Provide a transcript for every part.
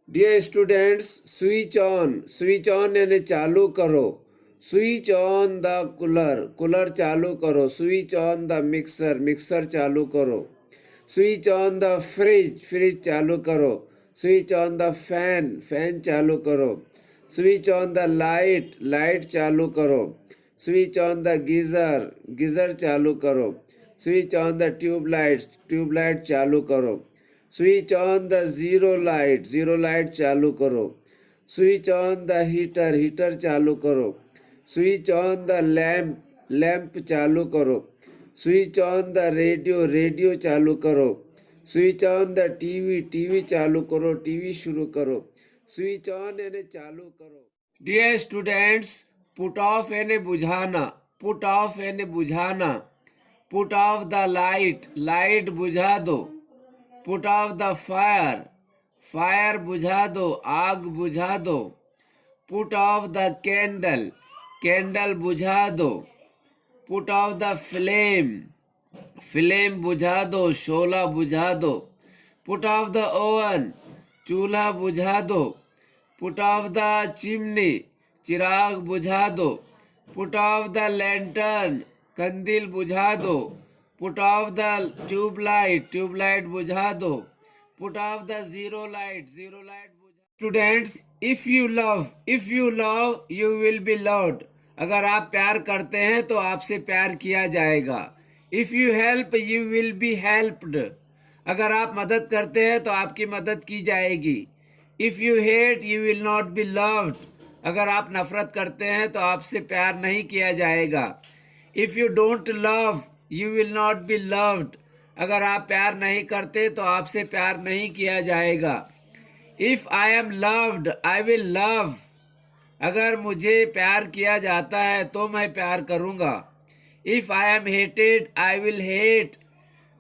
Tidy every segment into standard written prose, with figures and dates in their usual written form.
Dear students, switch on यानी चालू करो। स्विच ऑन द कूलर चालू करो। स्विच ऑन द मिक्सर चालू करो। स्विच ऑन द फ्रिज चालू करो। स्विच ऑन द फैन चालू करो। स्विच ऑन द लाइट चालू करो। स्विच ऑन द गीज़र चालू करो। स्विच ऑन द ट्यूबलाइट चालू करो। Switch on the zero light चालू करो। स्विच ऑन द हीटर चालू करो। स्विच ऑन द लैंप चालू करो। स्विच ऑन द रेडियो चालू करो। स्विच ऑन द टीवी चालू करो। टीवी शुरू करो। स्विच ऑन यानी चालू करो। डियर स्टूडेंट्स, पुट ऑफ यानी बुझाना। पुट ऑफ यानी बुझाना। पुट ऑफ द लाइट बुझा दो। पुट ऑफ द फायर बुझा दो, आग बुझा दो। पुट ऑफ द कैंडल बुझा दो। पुट ऑफ द फ्लेम बुझा दो, शोला बुझा दो। पुट ऑफ द ओवन, चूल्हा बुझा दो। पुट ऑफ द चिमनी, चिराग बुझा दो। पुट ऑफ द लैंटर्न, कंदील बुझा दो। पुट ऑफ द ट्यूबलाइट बुझा दो। Put off the zero light बुझा। Students, if you love you will be loved. अगर आप प्यार करते हैं तो आपसे प्यार किया जाएगा। If you help you will be helped. अगर आप मदद करते हैं तो आपकी मदद की जाएगी। If you hate you will not be loved. अगर आप नफरत करते हैं तो आपसे प्यार नहीं किया जाएगा। If you don't love you will not be loved. अगर आप प्यार नहीं करते तो आपसे प्यार नहीं किया जाएगा। If I M loved I will love. अगर मुझे प्यार किया जाता है तो मैं प्यार करूँगा। If I M hated I will hate.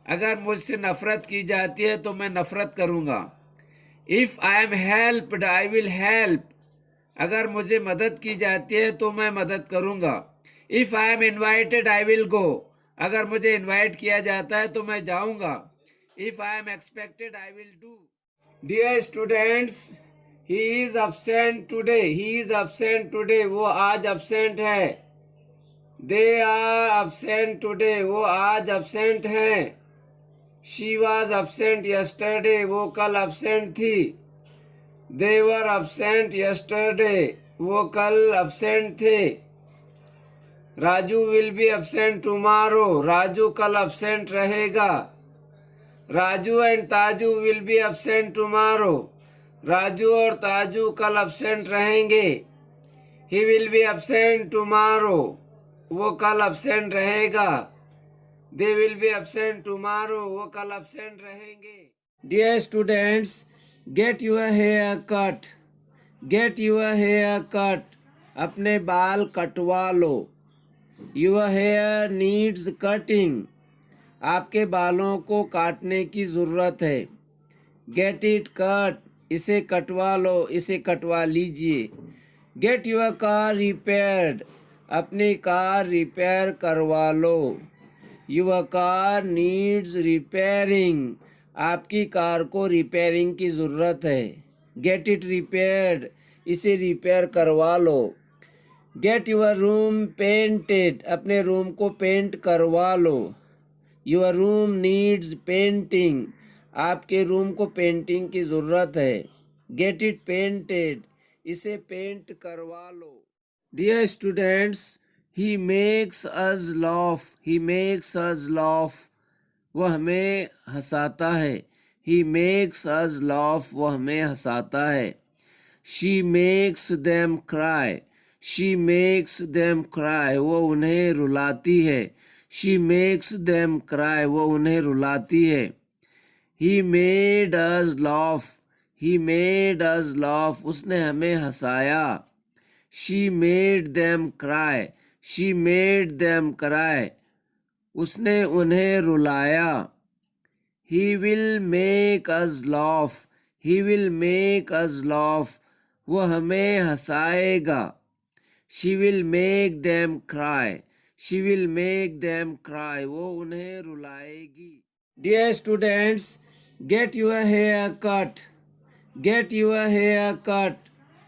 अगर मुझसे नफरत की जाती है तो मैं नफरत करूँगा। If I M helped I will help. अगर मुझे मदद की जाती है तो मैं मदद करूँगा। If I am invited I will go. अगर मुझे इन्वाइट किया जाता है तो मैं जाऊँगा। If I am expected I will do. Dear students, he is absent today. वो आज absent है। They are absent today. वो आज absent हैं। She was absent yesterday। वो कल absent थी। दे वर absent yesterday। वो कल absent थे। Raju will be absent tomorrow। Raju कल absent रहेगा। Raju and Taju will be absent tomorrow। Raju और ताजू कल absent रहेंगे। He will be absent tomorrow। वो कल absent रहेगा। They will be absent tomorrow। वो कल absent रहेंगे। Dear students, get your hair cut. Get your hair cut. अपने बाल कटवा लो। Your hair needs cutting. आपके बालों को काटने की ज़रूरत है। Get it cut. इसे कटवा लो, इसे कटवा लीजिए। Get your car repaired. अपनी कार रिपेयर करवा लो। Your car needs repairing. आपकी कार को रिपेयरिंग की ज़रूरत है। Get it repaired. इसे रिपेयर करवा लो। Get your room painted. अपने रूम को पेंट करवा लो। Your room needs painting. आपके रूम को पेंटिंग की ज़रूरत है। Get it painted. इसे पेंट करवा लो। Dear students, he makes us laugh. He makes us laugh. वह हमें हंसाता है। He makes us laugh. वह हमें हंसाता है। She makes them cry. She makes them cry. वो उन्हें रुलाती है। She makes them cry. वो उन्हें रुलाती है। He made us laugh. He made us laugh. उसने हमें हंसाया। She made them cry. She made them cry. उसने उन्हें रुलाया। He will make us laugh. He will make us laugh. वो हमें हंसाएगा। She will make them cry. She will make them cry. वो उन्हें रुलाएगी। Dear students, get your hair cut. Get your hair cut,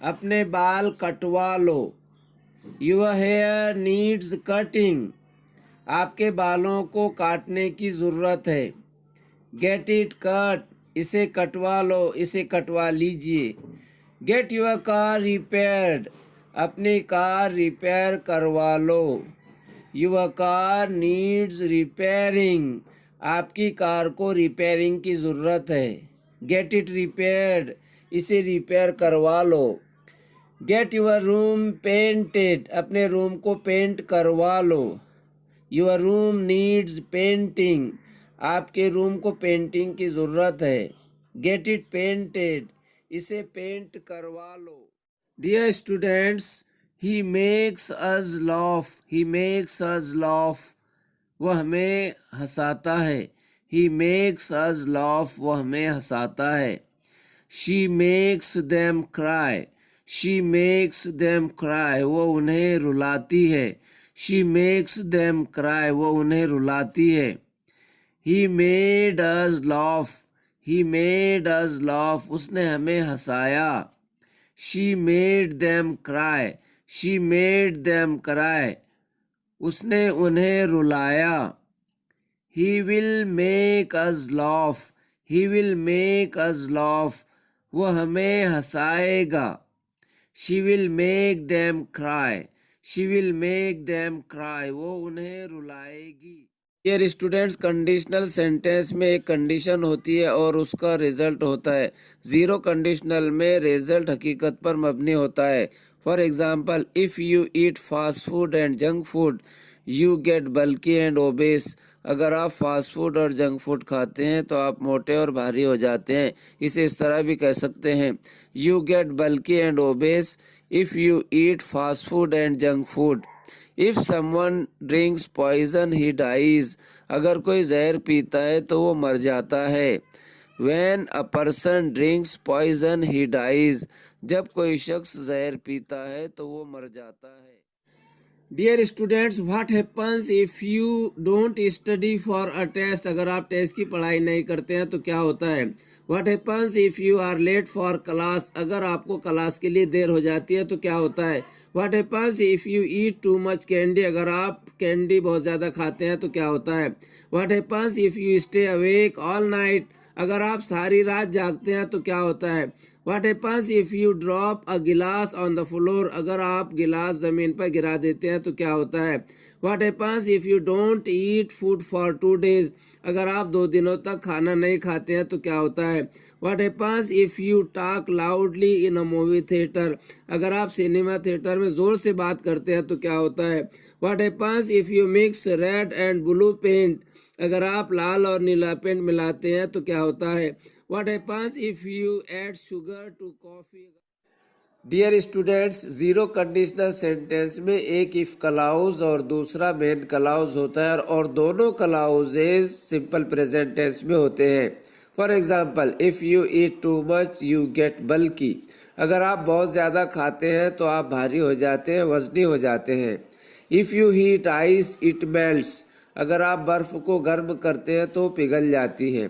अपने बाल कटवा लो। योर हेयर नीड्स कटिंग, आपके बालों को काटने की ज़रूरत है। गेट इट कट, इसे कटवा लो, इसे कटवा लीजिए। गेट योर कार रिपेयर्ड, अपनी कार रिपेयर करवा लो। योर कार नीड्स रिपेयरिंग, आपकी कार को रिपेयरिंग की ज़रूरत है। गेट इट रिपेयर्ड, इसे रिपेयर करवा लो। गेट योर रूम पेंटेड, अपने रूम को पेंट करवा लो। योर रूम नीड्स पेंटिंग, आपके रूम को पेंटिंग की ज़रूरत है। गेट इट पेंटेड, इसे पेंट करवा लो। Dear students, he makes us laugh, he makes us laugh, वह हमें हंसाता है। ही मेक्स अस लाफ, वह हमें हंसाता है। She makes them cry, she makes them cry, वो उन्हें रुलाती है। शी मेक्स देम क्राई, वो उन्हें रुलाती है। He made us laugh, he made us laugh, उसने हमें हंसाया। She made them cry, she made them cry, उसने उन्हें रुलाया। He will make us laugh, he will make us laugh, वो हमें हंसाएगा। She will make them cry, she will make them cry, वो उन्हें रुलाएगी। ये स्टूडेंट्स, कंडीशनल सेंटेंस में एक कंडीशन होती है और उसका रिजल्ट होता है। ज़ीरो कंडीशनल में रिजल्ट हकीकत पर मबनी होता है। For example, if you eat fast food and junk food you get bulky and obese, अगर आप फास्ट फूड और जंक फूड खाते हैं तो आप मोटे और भारी हो जाते हैं। इसे इस तरह भी कह सकते हैं, you get bulky and obese if you eat fast food and junk food. If someone drinks poison he dies, अगर कोई जहर पीता है तो वो मर जाता है। When a person drinks poison he dies, जब कोई शख्स जहर पीता है तो वो मर जाता है। Dear students, what happens if you don't study for a test, अगर आप टेस्ट की पढ़ाई नहीं करते हैं तो क्या होता है। What happens if you are late for class, अगर आपको क्लास के लिए देर हो जाती है तो क्या होता है। What happens if you eat too much candy, अगर आप कैंडी बहुत ज़्यादा खाते हैं तो क्या होता है। What happens if you stay awake all night, अगर आप सारी रात जागते हैं तो क्या होता है। What happens if you drop a गिलास ऑन द फ्लोर, अगर आप गिलास ज़मीन पर गिरा देते हैं तो क्या होता है। What happens if you don't eat food for 2 days, अगर आप 2 दिनों तक खाना नहीं खाते हैं तो क्या होता है। What happens if you talk loudly in a movie theatre, अगर आप सिनेमा थिएटर में ज़ोर से बात करते हैं तो क्या होता है। What happens if you mix red and blue paint, अगर आप लाल और नीला पेंट मिलाते हैं तो क्या होता है। What happens if you add sugar to coffee. Dear students, zero conditional sentence में एक इफ़ क्लाउज और दूसरा मेन क्लाउज होता है और दोनों क्लाउजेज सिंपल प्रेजेंट टेंस में होते हैं। For example, if you eat too much you get bulky, अगर आप बहुत ज़्यादा खाते हैं तो आप भारी हो जाते हैं, वजनी हो जाते हैं। If you heat ice it melts, अगर आप बर्फ़ को गर्म करते हैं तो पिघल जाती है।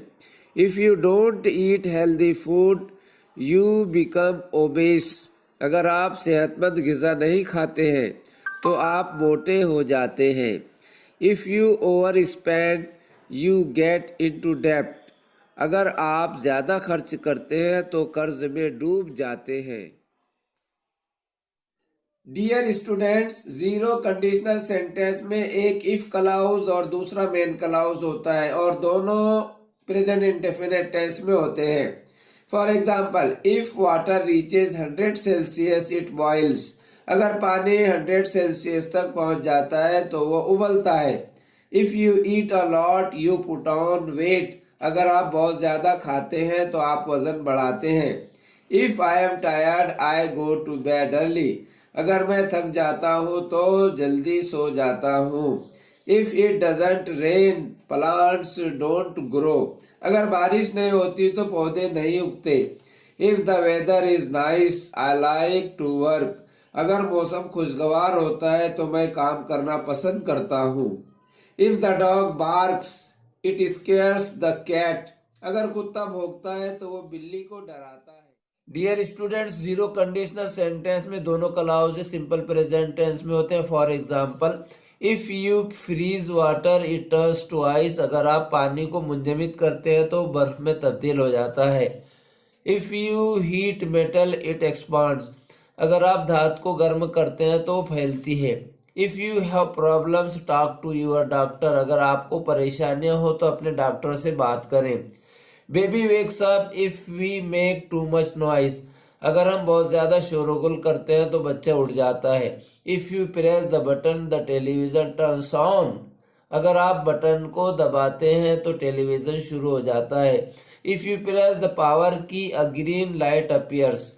If you don't eat healthy food you become obese, अगर आप सेहतमंद ग़िज़ा नहीं खाते हैं तो आप मोटे हो जाते हैं। If you over spend you get into डेब्ट, अगर आप ज़्यादा खर्च करते हैं तो कर्ज में डूब जाते हैं। Dear students, zero conditional sentence में एक इफ़ क्लाउज और दूसरा मेन क्लाउज होता है और दोनों प्रेजेंट इंडेफिनिट टेंस में होते हैं। For example, if water reaches 100 Celsius it boils, अगर पानी 100 सेल्सियस तक पहुंच जाता है तो वो उबलता है। If you eat a lot you put on weight, अगर आप बहुत ज़्यादा खाते हैं तो आप वज़न बढ़ाते हैं। If I am tired I go to bed early, अगर मैं थक जाता हूँ तो जल्दी सो जाता हूँ। If it doesn't rain plants don't grow, अगर बारिश नहीं होती तो पौधे नहीं उगते। If the weather is nice I like to work, अगर मौसम खुशगवार होता है तो मैं काम करना पसंद करता हूँ। If the dog barks it scares the cat, अगर कुत्ता भौंकता है तो वो बिल्ली को डराता है। Dear students, zero conditional sentence में दोनों क्लॉज सिंपल प्रेजेंट टेंस में होते हैं। For example, if you freeze water it turns to ice. अगर आप पानी को मुंजमद करते हैं तो बर्फ में तब्दील हो जाता है। If you heat metal it expands. अगर आप धातु को गर्म करते हैं तो फैलती है। If you have problems talk to your doctor. अगर आपको परेशानियां हो तो अपने डॉक्टर से बात करें। Baby wakes up if we make too much noise. अगर हम बहुत ज़्यादा शोरगुल करते हैं तो बच्चा उठ जाता है। If you press the button the television turns on. अगर आप बटन को दबाते हैं तो टेलीविज़न शुरू हो जाता है। If you press the power की अ ग्रीन लाइट अपीयर्स।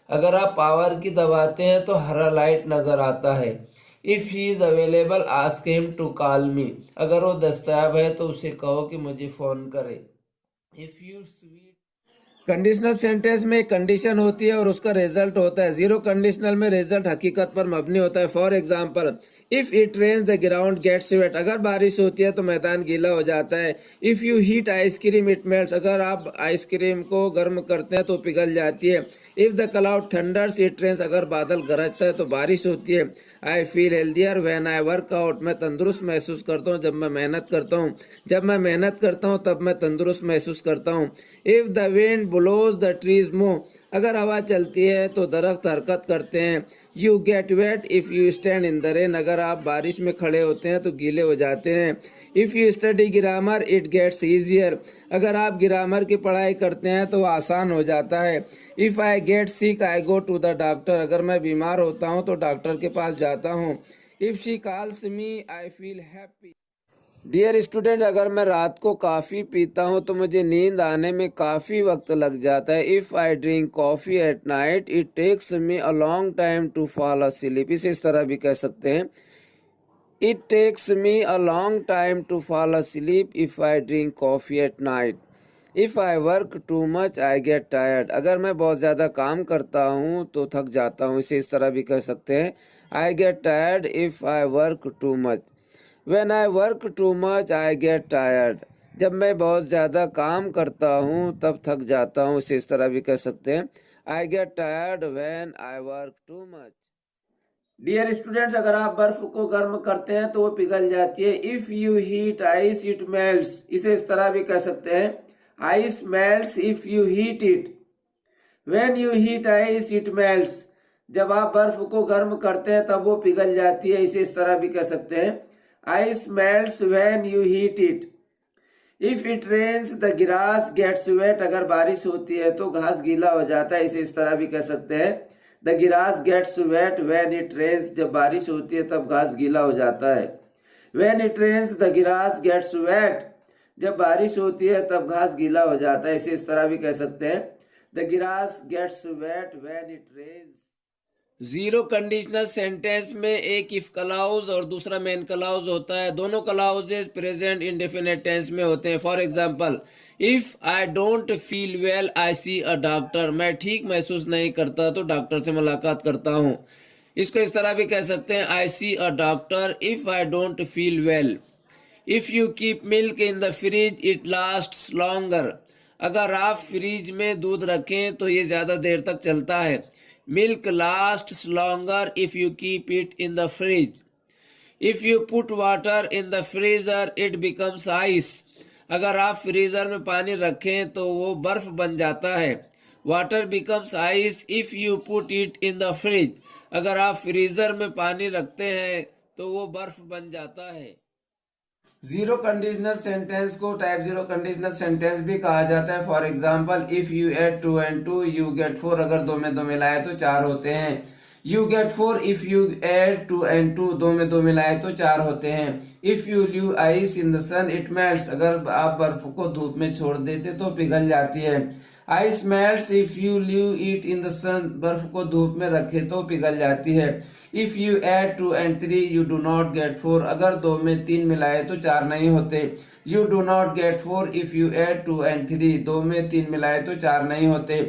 अगर आप पावर की दबाते हैं तो हरा लाइट नज़र आता है। If he is available ask him to call me. अगर वो दस्तयाब है तो उसे कहो कि मुझे फ़ोन करे। If you sweet. Conditional sentence में एक कंडीशन होती है और उसका रिजल्ट होता है। जीरो कंडीशनल में रिजल्ट हकीकत पर मबनी होता है। For example, if it rains the ground gets wet. अगर बारिश होती है तो मैदान गीला हो जाता है। If you heat ice cream it melts. अगर आप आइसक्रीम को गर्म करते हैं तो पिघल जाती है। If the cloud thunders it rains. अगर बादल गरजता है तो बारिश होती है। I feel healthier when I work out. मैं तंदुरुस्त महसूस करता हूँ जब मैं मेहनत करता हूँ। जब मैं मेहनत करता हूँ तब मैं तंदुरुस्त महसूस करता हूँ। If the wind blows the trees move. अगर हवा चलती है तो दरख्त हरकत करते हैं। You get wet if you stand in the rain. अगर आप बारिश में खड़े होते हैं तो गीले हो जाते हैं। If you study grammar it gets easier. अगर आप ग्रामर की पढ़ाई करते हैं तो आसान हो जाता है। If I get sick I go to the doctor. अगर मैं बीमार होता हूँ तो डॉक्टर के पास जाता हूँ। If she calls me I feel happy. Dear student, अगर मैं रात को कॉफ़ी पीता हूँ तो मुझे नींद आने में काफ़ी वक्त लग जाता है। If I drink coffee at night it takes me a long time to fall asleep. इस तरह भी कह सकते हैं, it takes me a long time to fall asleep if I drink coffee at night. If I work too much I get tired. अगर मैं बहुत ज़्यादा काम करता हूँ तो थक जाता हूँ। इस तरह भी कह सकते हैं, आई get tired if I work too much. When I work too much, I get tired. जब मैं बहुत ज़्यादा काम करता हूँ तब थक जाता हूँ। इस तरह भी कह सकते हैं, I get tired when I work too much. Dear students, अगर आप बर्फ को गर्म करते हैं तो वो पिघल जाती है। If you heat ice it melts. इसे इस तरह भी कह सकते हैं, ice melts if you heat it. When you heat ice it melts. जब आप बर्फ को गर्म करते हैं तब वो पिघल जाती है। इसे इस तरह भी कह सकते हैं, ice melts when you heat it. If it rains the grass gets wet. अगर बारिश होती है तो घास गीला हो जाता है। इसे इस तरह भी कह सकते हैं, the grass gets wet when it rains. जब बारिश होती है तब घास गीला हो जाता है। When it rains the grass gets wet. जब बारिश होती है तब घास गीला हो जाता है। इसे इस तरह भी कह सकते हैं, the grass gets wet when it rains. Zero conditional sentence में एक इफ क्लॉज और दूसरा मेन क्लॉज होता है। दोनों क्लॉजेज प्रेजेंट इंडेफिनिट टेंस में होते हैं। For example, if I don't feel well I see a doctor. मैं ठीक महसूस नहीं करता तो डॉक्टर से मुलाकात करता हूँ। इसको इस तरह भी कह सकते हैं, I see a doctor if I don't feel well. If you keep milk in the fridge it lasts longer. अगर आप फ्रिज में दूध रखें तो ये ज़्यादा देर तक चलता है। Milk lasts longer if you keep it in the fridge. If you put water in the freezer it becomes ice. अगर आप फ्रीज़र में पानी रखें तो वो बर्फ़ बन जाता है। Water becomes ice if you put it in the fridge. अगर आप फ्रीज़र में पानी रखते हैं तो वो बर्फ़ बन जाता है। जीरो कंडीशनल सेंटेंस को टाइप जीरो कंडीशनल सेंटेंस भी कहा जाता है। For example, if you add 2 and 2 you get 4। अगर दो में दो मिलाए तो चार होते हैं। You get 4 if you add 2 and 2। दो में दो मिलाए तो चार होते हैं। If you leave ice in the sun it melts. अगर आप बर्फ को धूप में छोड़ देते तो पिघल जाती है। Ice melts if you leave it in the sun. बर्फ को धूप में रखे तो पिघल जाती है। If you add 2 and 3 you do not get 4। अगर दो में तीन मिलाए तो चार नहीं होते। You do not get 4 if you add 2 and 3। दो में तीन मिलाए तो चार नहीं होते।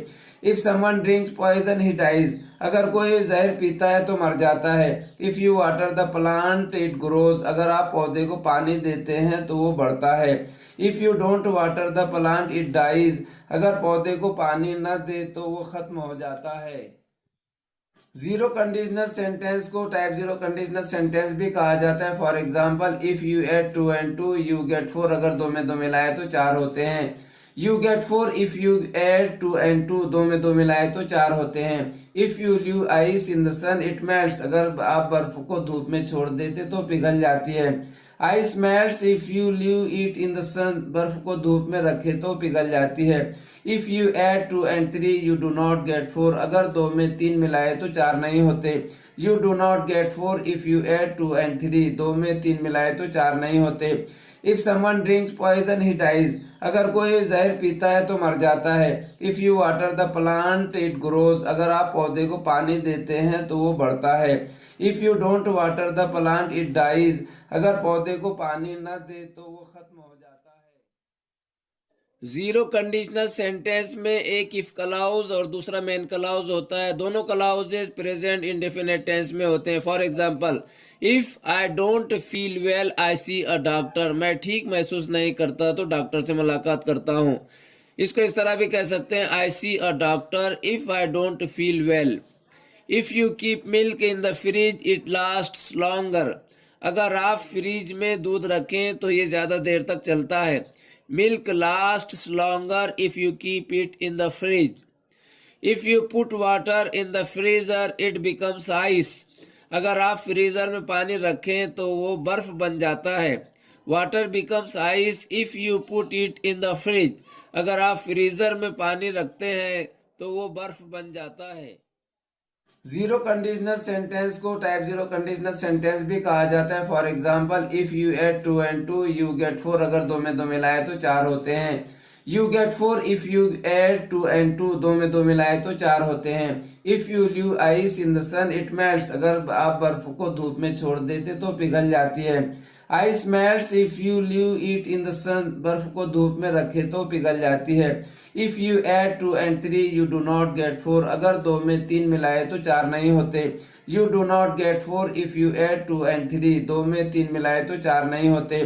If someone drinks poison he dies, अगर कोई जहर पीता है तो मर जाता है। If you water the plant it grows, अगर आप पौधे को पानी देते हैं तो वो बढ़ता है। If you don't water the plant it dies, अगर पौधे को पानी न दे तो वो खत्म हो जाता है। जीरो कंडीशनल सेंटेंस को टाइप जीरो कंडीशनल सेंटेंस भी कहा जाता है। For example, if you add 2 and 2 you get 4, अगर दो में दो मिलाए तो चार होते हैं। You get 4 if you add 2 and 2, दो में दो मिलाए तो चार होते हैं। If you leave ice in the sun it melts, अगर आप बर्फ को धूप में छोड़ देते तो पिघल जाती है। Ice melts if you leave it in the sun, बर्फ को धूप में रखे तो पिघल जाती है। If you add 2 and 3 you do not get 4, अगर दो में तीन मिलाए तो चार नहीं होते। You do not get 4 if you add 2 and 3, दो में तीन मिलाए तो चार नहीं होते। If someone drinks poison he dies, अगर कोई जहर पीता है तो मर जाता है। If you water the plant it grows, अगर आप पौधे को पानी देते हैं तो वो बढ़ता है। If you don't water the plant it dies, अगर पौधे को पानी न दे तो वो खत्म हो जाता है। जीरो कंडीशनल सेंटेंस में एक इफ क्लॉज और दूसरा मेन क्लॉज होता है। दोनों क्लॉजेज प्रेजेंट इंडेफिनिट टेंस में होते हैं। For example, if I don't feel well I see a doctor, मैं ठीक महसूस नहीं करता तो डॉक्टर से मुलाकात करता हूँ। इसको इस तरह भी कह सकते हैं, I see a doctor if I don't feel well. If you keep milk in the fridge it lasts longer, अगर आप फ्रिज में दूध रखें तो ये ज़्यादा देर तक चलता है। Milk lasts longer if you keep it in the fridge. If you put water in the freezer it becomes ice, अगर आप फ्रीजर में पानी रखें तो वो बर्फ बन जाता है। Water becomes ice if you put it in the fridge, अगर आप फ्रीजर में पानी रखते हैं तो वो बर्फ बन जाता है। जीरो कंडीशनल सेंटेंस को टाइप जीरो कंडीशनल सेंटेंस भी कहा जाता है। For example, if you add 2 and 2 you get 4, अगर दो में दो मिलाए तो चार होते हैं। You get 4 if you add 2 and 2, दो में दो मिलाए तो चार होते हैं। If you leave ice in the sun it melts, अगर आप बर्फ को धूप में छोड़ देते तो पिघल जाती है। Ice melts if you leave it in the sun, बर्फ को धूप में रखे तो पिघल जाती है। If you add 2 and 3 you do not get 4, अगर दो में तीन मिलाए तो चार नहीं होते। You do not get 4 if you add 2 and 3, दो में तीन मिलाए तो चार नहीं होते।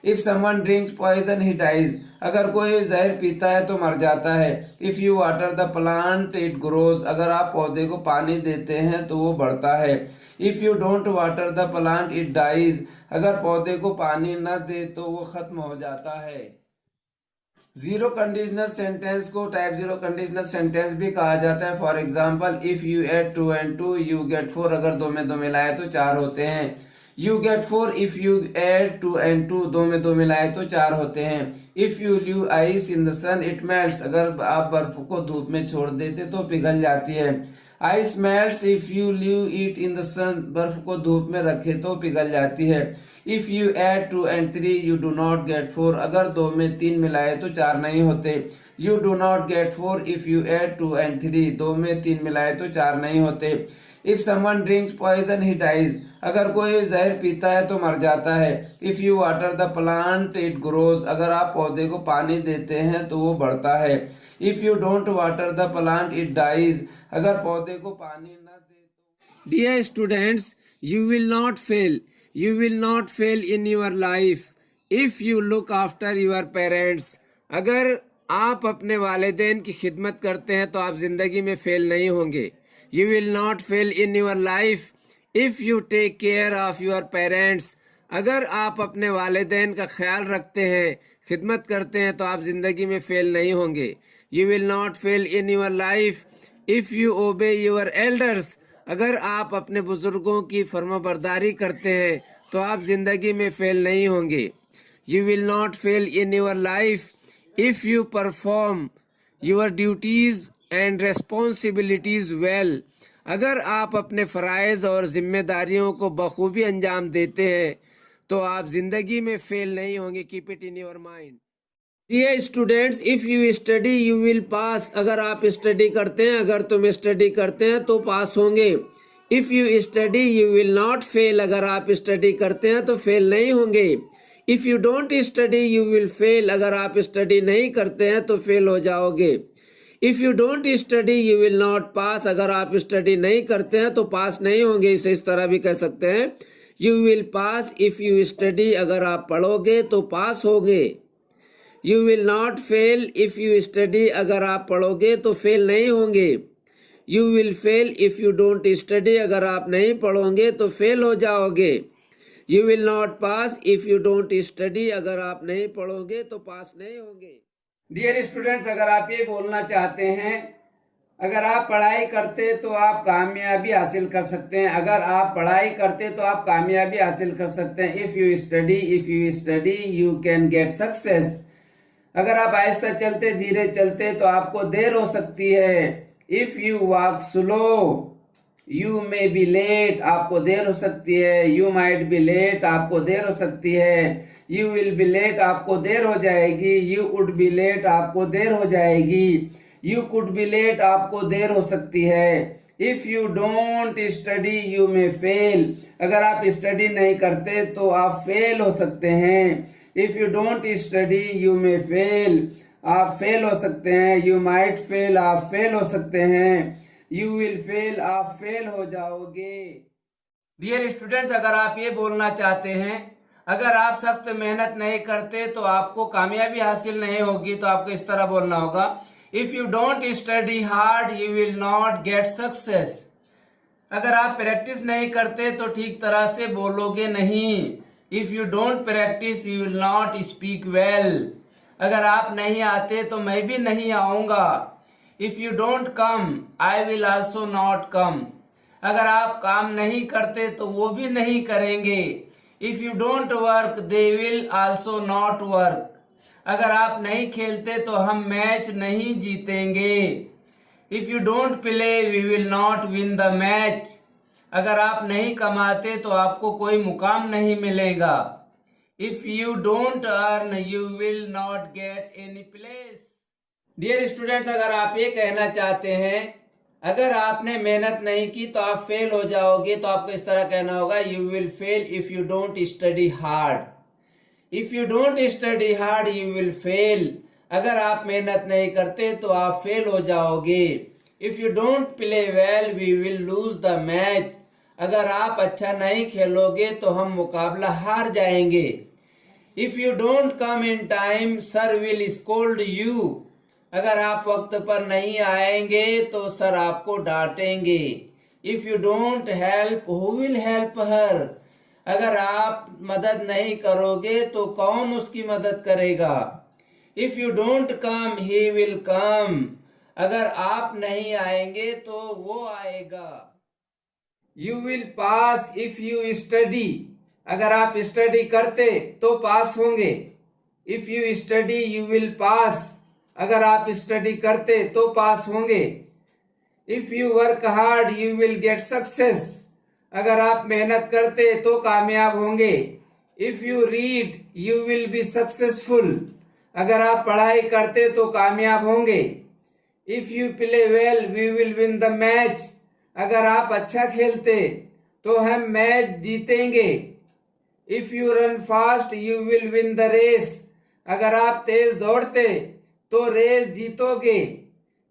If someone drinks poison he dies, अगर कोई जहर पीता है तो मर जाता है। If you water the plant it grows, अगर आप पौधे को पानी देते हैं तो वो बढ़ता है। If you don't water the plant it dies, अगर पौधे को पानी न दे तो वो खत्म हो जाता है। जीरो कंडीशनल सेंटेंस को टाइप जीरो कंडीशनल सेंटेंस भी कहा जाता है। For example, if you add 2 and 2 you get 4, अगर दो में दो मिलाए तो चार होते हैं। You get 4 if you add 2 and 2, दो में दो मिलाए तो चार होते हैं। If you leave ice in the sun it melts, अगर आप बर्फ को धूप में छोड़ देते तो पिघल जाती है। Ice melts if you leave it in the sun, बर्फ को धूप में रखे तो पिघल जाती है। If you add 2 and 3 you do not get 4, अगर दो में तीन मिलाए तो चार नहीं होते। You do not get 4 if you add 2 and 3, दो में तीन मिलाए तो चार नहीं होते। If someone drinks poison he dies, अगर कोई जहर पीता है तो मर जाता है। If you water the plant it grows, अगर आप पौधे को पानी देते हैं तो वो बढ़ता है। If you don't water the plant it dies, अगर पौधे को पानी न दे तो। Dear students, you will not fail, you will not fail in your life if you look after your parents. अगर आप अपने वालिदैन की खिदमत करते हैं तो आप जिंदगी में फेल नहीं होंगे। You will not fail in your life if you take care of your parents. अगर आप अपने वालिदैन का ख्याल रखते हैं, खिदमत करते हैं तो आप ज़िंदगी में फेल नहीं होंगे। You will not fail in your life if you obey your elders. अगर आप अपने बुज़ुर्गों की फरमाबरदारी करते हैं तो आप ज़िंदगी में फेल नहीं होंगे। You will not fail in your life if you perform your duties and responsibilities well. अगर आप अपने फ़राइज़ और ज़िम्मेदारियों को बखूबी अंजाम देते हैं तो आप ज़िंदगी में फ़ेल नहीं होंगे। Keep it in your mind. Dear students, if you study you will pass. अगर आप स्टडी करते हैं, अगर तुम स्टडी करते हैं तो पास होंगे। If you study you will not fail, अगर आप स्टडी करते हैं तो फेल नहीं होंगे। If you don't study you will fail, अगर आप स्टडी नहीं करते हैं तो फेल हो जाओगे। If you don't study you will not pass, अगर आप स्टडी नहीं करते हैं तो पास नहीं होंगे, इसे इस तरह भी कह सकते हैं you will pass if you study, अगर आप पढ़ोगे तो पास होगे। You will not fail if you study, अगर आप पढ़ोगे तो फेल नहीं होंगे। You will fail if you don't study, अगर आप नहीं पढ़ोगे तो फेल हो जाओगे। You will not pass if you don't study, अगर आप नहीं पढ़ोगे तो पास नहीं होंगे। डियर स्टूडेंट्स, अगर आप ये बोलना चाहते हैं अगर आप पढ़ाई करते तो आप कामयाबी हासिल कर सकते हैं, अगर आप पढ़ाई करते तो आप कामयाबी हासिल कर सकते हैं। If you study you can get success, अगर आप आहिस्ता चलते धीरे चलते तो आपको देर हो सकती है। If you walk slow you may be late, आपको देर हो सकती है। यू माइट बी लेट, आपको देर हो सकती है। यू विल बी लेट, आपको देर हो जाएगी। यू वुड बी लेट, आपको देर हो जाएगी। यू कुड बी लेट, आपको देर हो सकती है। If you don't study you may fail, अगर आप स्टडी नहीं करते तो आप फेल हो सकते हैं। If you don't study you may fail, आप फेल हो सकते हैं। यू माइट फेल, आप फेल हो सकते हैं। यू विल फेल, आप फेल हो जाओगे। डियर स्टूडेंट्स, अगर आप ये बोलना चाहते हैं अगर आप सख्त मेहनत नहीं करते तो आपको कामयाबी हासिल नहीं होगी, तो आपको इस तरह बोलना होगा if you don't study hard you will not gate success, अगर आप प्रैक्टिस नहीं करते तो ठीक तरह से बोलोगे नहीं। If you don't practice you will not speak well, अगर आप नहीं आते तो मैं भी नहीं आऊंगा। If you don't come I will also not come, अगर आप काम नहीं करते तो वो भी नहीं करेंगे। If you don't work they will also not work, अगर आप नहीं खेलते तो हम मैच नहीं जीतेंगे। If you don't play we will not win the match, अगर आप नहीं कमाते तो आपको कोई मुकाम नहीं मिलेगा। If you don't earn you will not get any place. Dear students, अगर आप ये कहना चाहते हैं अगर आपने मेहनत नहीं की तो आप फेल हो जाओगे, तो आपको इस तरह कहना होगा you will fail if you don't study hard. If you don't study hard you will fail, अगर आप मेहनत नहीं करते तो आप फेल हो जाओगे। If you don't play well we will lose the match, अगर आप अच्छा नहीं खेलोगे तो हम मुकाबला हार जाएंगे। If you don't come in time sir will scold you, अगर आप वक्त पर नहीं आएंगे तो सर आपको डांटेंगे। If you don't help who will help her, अगर आप मदद नहीं करोगे तो कौन उसकी मदद करेगा। If you don't come he will come, अगर आप नहीं आएंगे तो वो आएगा। You will pass if you study, अगर आप स्टडी करते तो पास होंगे। If you study you will pass, अगर आप स्टडी करते तो पास होंगे। If you work hard you will get success, अगर आप मेहनत करते तो कामयाब होंगे। If you read you will be successful, अगर आप पढ़ाई करते तो कामयाब होंगे। If you play well we will win the match, अगर आप अच्छा खेलते तो हम मैच जीतेंगे। If you run fast you will win the race, अगर आप तेज दौड़ते तो रेस जीतोगे।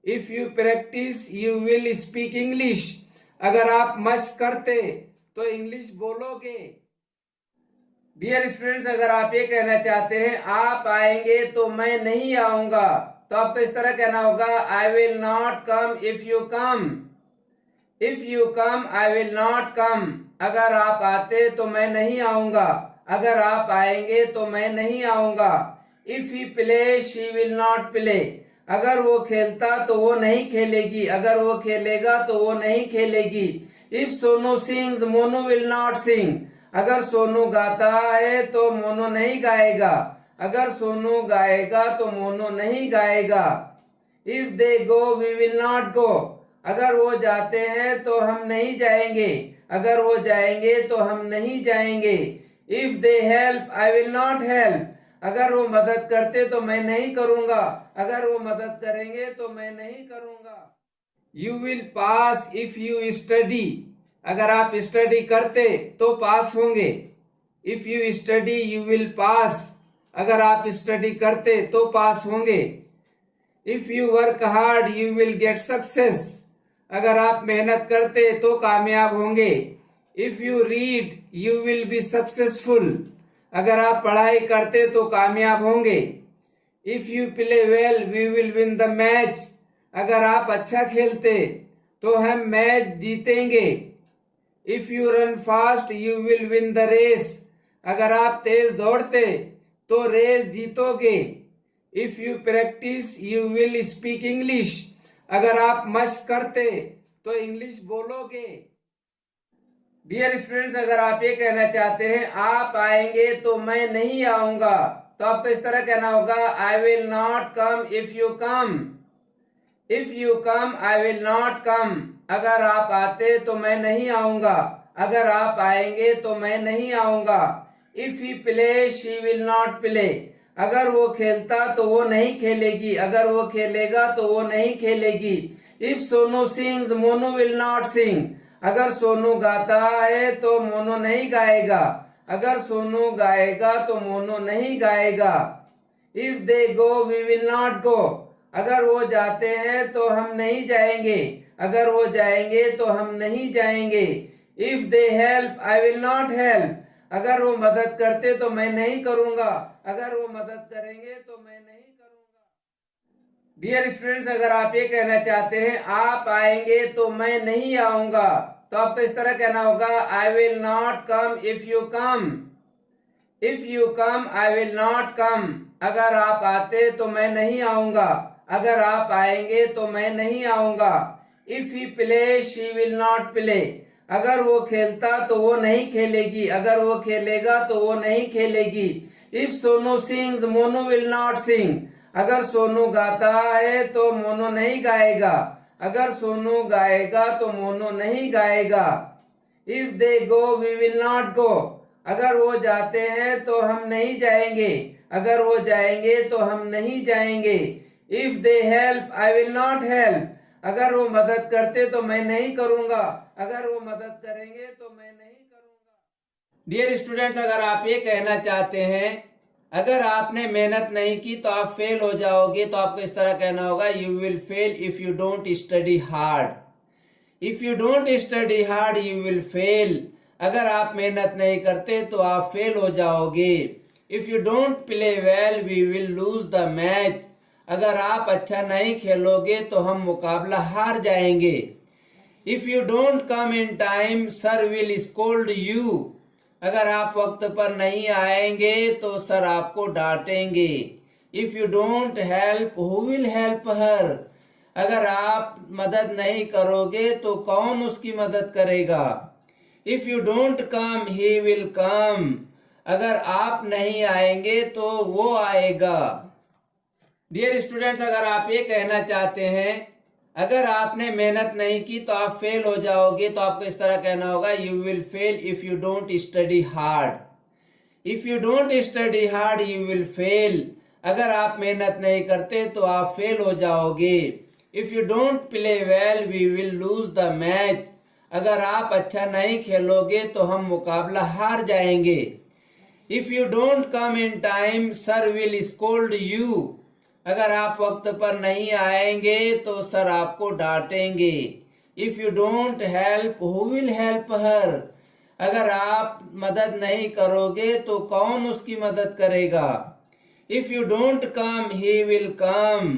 If you practice you will speak English, अगर आप मशक करते तो इंग्लिश बोलोगे। डियर स्टूडेंट्स, अगर आप ये कहना चाहते हैं आप आएंगे तो मैं नहीं आऊंगा, तो आपको इस तरह कहना होगा I will not come if you come. If you come I will not come, अगर आप आते तो मैं नहीं आऊंगा, अगर आप आएंगे तो मैं नहीं आऊंगा। If he play she will not play, अगर वो खेलता तो वो नहीं खेलेगी, अगर वो खेलेगा तो वो नहीं खेलेगी। If Sonu sings Monu will not sing, अगर सोनू गाता है तो मोनू नहीं गाएगा, अगर सोनू गाएगा तो मोनू नहीं गाएगा। If they go we will not go, अगर वो जाते हैं तो हम नहीं जाएंगे, अगर वो जाएंगे तो हम नहीं जाएंगे। If they help I will not help, अगर वो मदद करते तो मैं नहीं करूंगा, अगर वो मदद करेंगे तो मैं नहीं करूंगा। You will pass if you study, अगर आप स्टडी करते तो पास होंगे। If you study you will pass, अगर आप स्टडी करते तो पास होंगे। If you work hard you will get success, अगर आप मेहनत करते तो कामयाब होंगे। If you read you will be successful, अगर आप पढ़ाई करते तो कामयाब होंगे। If you play well we will win the match, अगर आप अच्छा खेलते तो हम मैच जीतेंगे। If you run fast you will win the race, अगर आप तेज दौड़ते तो रेस जीतोगे। If you practice you will speak English, अगर आप मशक करते तो इंग्लिश बोलोगे। डियर स्टूडेंट्स, अगर आप ये कहना चाहते हैं आप आएंगे तो मैं नहीं आऊंगा, तो आपको इस तरह कहना होगा I will not come if you come. If you come I will not come, अगर आप आते तो मैं नहीं आऊंगा, अगर आप आएंगे तो मैं नहीं आऊंगा। If he play she will not play, अगर वो खेलता तो वो नहीं खेलेगी, अगर वो खेलेगा तो वो नहीं खेलेगी। If Sonu sings Monu will not sing, अगर सोनू गाता है तो मोनू नहीं गाएगा, अगर सोनू गाएगा तो मोनू नहीं गाएगा। If they go we will not go, अगर वो जाते हैं तो हम नहीं जाएंगे, अगर वो जाएंगे तो हम नहीं जाएंगे। If they help I will not help, अगर वो मदद करते तो मैं नहीं करूंगा, अगर वो मदद करेंगे तो मैं नहीं करूंगा। डियर स्टूडेंट्स, अगर आप ये कहना चाहते हैं आप आएंगे तो मैं नहीं आऊंगा, तो आपको इस तरह कहना होगा I will not come if you come. If you come I will not come, अगर आप आते तो मैं नहीं आऊंगा, अगर आप आएंगे तो मैं नहीं आऊंगा। If he play she will not play, अगर वो खेलता तो वो नहीं खेलेगी, अगर वो खेलेगा तो वो नहीं खेलेगी। If Sonu sings Monu will not sing, अगर सोनू गाता है तो मोनू नहीं गाएगा, अगर सोनू गाएगा तो मोनू नहीं गाएगा। If they go we will not go, अगर वो जाते हैं तो हम नहीं जाएंगे, अगर वो जाएंगे तो हम नहीं जाएंगे। If they help I will not help, अगर वो मदद करते तो मैं नहीं करूंगा, अगर वो मदद करेंगे तो मैं नहीं करूंगा। डियर स्टूडेंट्स, अगर आप ये कहना चाहते हैं अगर आपने मेहनत नहीं की तो आप फेल हो जाओगे, तो आपको इस तरह कहना होगा you will fail if you don't study hard. If you don't study hard you will fail, अगर आप मेहनत नहीं करते तो आप फेल हो जाओगे। If you don't play well we will lose the match, अगर आप अच्छा नहीं खेलोगे तो हम मुकाबला हार जाएंगे। If you don't come in time sir will scold you, अगर आप वक्त पर नहीं आएंगे तो सर आपको डांटेंगे। If you don't help who will help her, अगर आप मदद नहीं करोगे तो कौन उसकी मदद करेगा। If you don't come he will come, अगर आप नहीं आएंगे तो वो आएगा। डियर स्टूडेंट्स, अगर आप ये कहना चाहते हैं अगर आपने मेहनत नहीं की तो आप फेल हो जाओगे, तो आपको इस तरह कहना होगा you will fail if you don't study hard. If you don't study hard you will fail, अगर आप मेहनत नहीं करते तो आप फेल हो जाओगे। If you don't play well we will lose the match, अगर आप अच्छा नहीं खेलोगे तो हम मुकाबला हार जाएंगे। If you don't come in time sir will scold you, अगर आप वक्त पर नहीं आएंगे तो सर आपको डांटेंगे। If you don't help who will help her, अगर आप मदद नहीं करोगे तो कौन उसकी मदद करेगा। If you don't come he will come,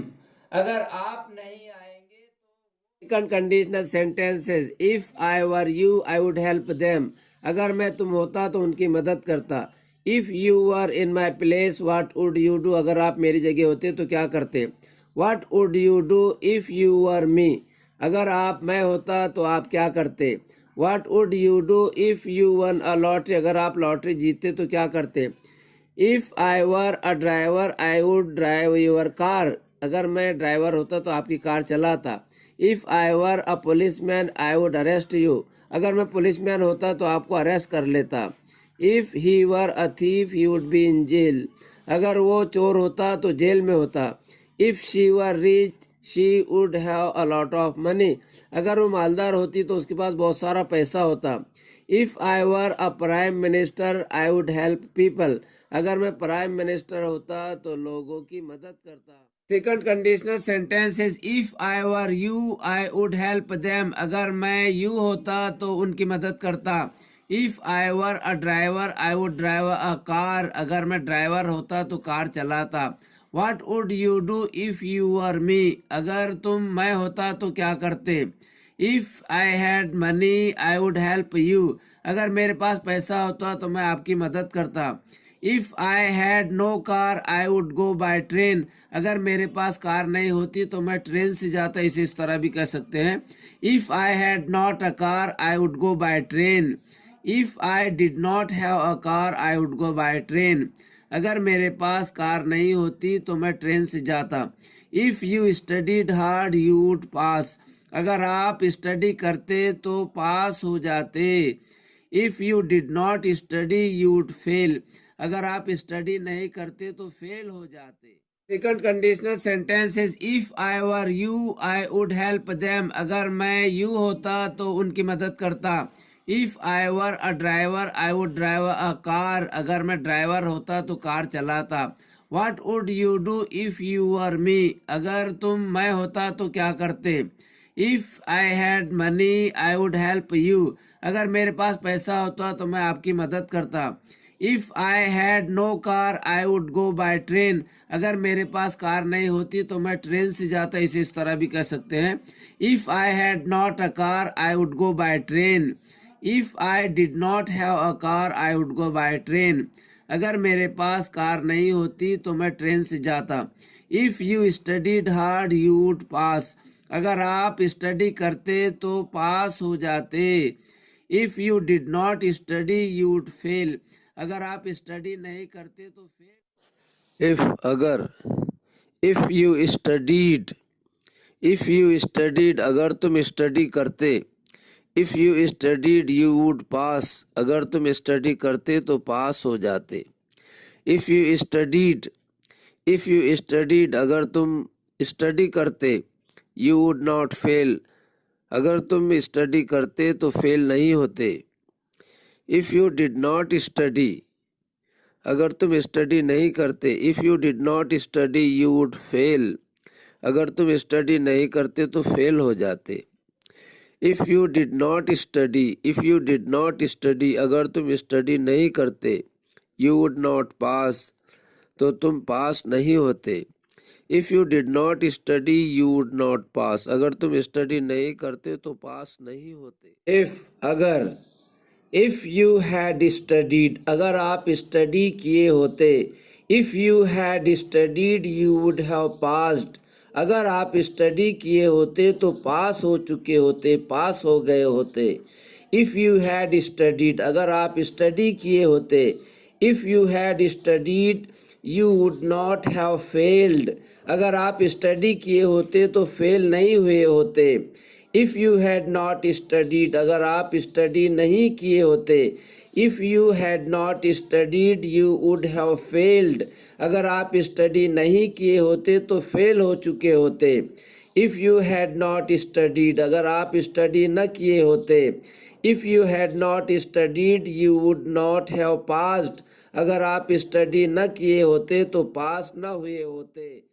अगर आप नहीं आएंगे तो। Second conditional sentences, if I were you I would help them, अगर मैं तुम होता तो उनकी मदद करता। If you were in my place what would you do, अगर आप मेरी जगह होते तो क्या करते। What would you do if you were me, अगर आप मैं होता तो आप क्या करते। What would you do if you won a lottery, अगर आप लॉटरी जीतते तो क्या करते। If I were a driver I would drive your car, अगर मैं ड्राइवर होता तो आपकी कार चलाता। If I were a policeman I would arrest you, अगर मैं पुलिसमैन होता तो आपको अरेस्ट कर लेता। If he were a thief he would be in jail, अगर वो चोर होता तो जेल में होता। If she were rich she would have a lot of money, अगर वो मालदार होती तो उसके पास बहुत सारा पैसा होता। If I were a prime minister I would help people, अगर मैं प्राइम मिनिस्टर होता तो लोगों की मदद करता। Second conditional sentence is if I were you I would help them. अगर मैं यू होता तो उनकी मदद करता। If I were a driver I would drive a car. अगर मैं ड्राइवर होता तो कार चलाता। What would you do if you were me. अगर तुम मैं होता तो क्या करते। If I had money I would help you. अगर मेरे पास पैसा होता तो मैं आपकी मदद करता। If I had no car I would go by train. अगर मेरे पास कार नहीं होती तो मैं ट्रेन से जाता। इस तरह भी कह सकते हैं। If I had not a car I would go by train. If I did not have a car I would go by train. अगर मेरे पास कार नहीं होती तो मैं ट्रेन से जाता। If you studied hard you would पास। अगर आप स्टडी करते तो पास हो जाते। If you did not study you would fail. अगर आप स्टडी नहीं करते तो फेल हो जाते। Second conditional sentence is if I were you I would help them. अगर मैं यू होता तो उनकी मदद करता। If I were a driver I would drive a car. अगर मैं ड्राइवर होता तो कार चलाता। What would you do if you were me. अगर तुम मैं होता तो क्या करते। If I had money I would help you. अगर मेरे पास पैसा होता तो मैं आपकी मदद करता। If I had no car I would go by train. अगर मेरे पास कार नहीं होती तो मैं ट्रेन से जाता। इस तरह भी कह सकते हैं। If I had not a car I would go by train. If I did not have a car I would go by train. अगर मेरे पास कार नहीं होती तो मैं ट्रेन से जाता। If you studied hard you would पास। अगर आप स्टडी करते तो पास हो जाते। If you did not study you would fail. अगर आप स्टडी नहीं करते तो फेल। इफ अगर। If you studied. If you studied अगर तुम स्टडी करते। If you studied you would पास। अगर तुम स्टडी करते तो पास हो जाते। If you studied. If you studied अगर तुम स्टडी करते यू वुड नॉट फेल। अगर तुम स्टडी करते तो फेल नहीं होते। If you did not study अगर तुम स्टडी नहीं करते। If you did not study you would fail. अगर तुम स्टडी नहीं करते तो फेल हो जाते। If you did not study. If you did not study अगर तुम स्टडी नहीं करते यू वुड नॉट पास तो तुम पास नहीं होते। If you did not study you would not pass अगर तुम स्टडी नहीं करते तो पास नहीं होते। इफ अगर। इफ यू हैड स्टडीड अगर आप स्टडी किए होते। If you had studied you would have passed. अगर आप स्टडी किए होते तो पास हो चुके होते, पास हो गए होते। इफ यू हैड स्टडीड अगर आप स्टडी किए होते। If you had studied you would not have failed. अगर आप स्टडी किए होते तो फेल नहीं हुए होते। If you had not studied अगर आप स्टडी नहीं किए होते। If you had not studied you would have failed. अगर आप स्टडी नहीं किए होते तो फेल हो चुके होते। If you had not studied अगर आप स्टडी न किए होते। If you had not studied you would not have passed. अगर आप स्टडी न किए होते तो पास न हुए होते।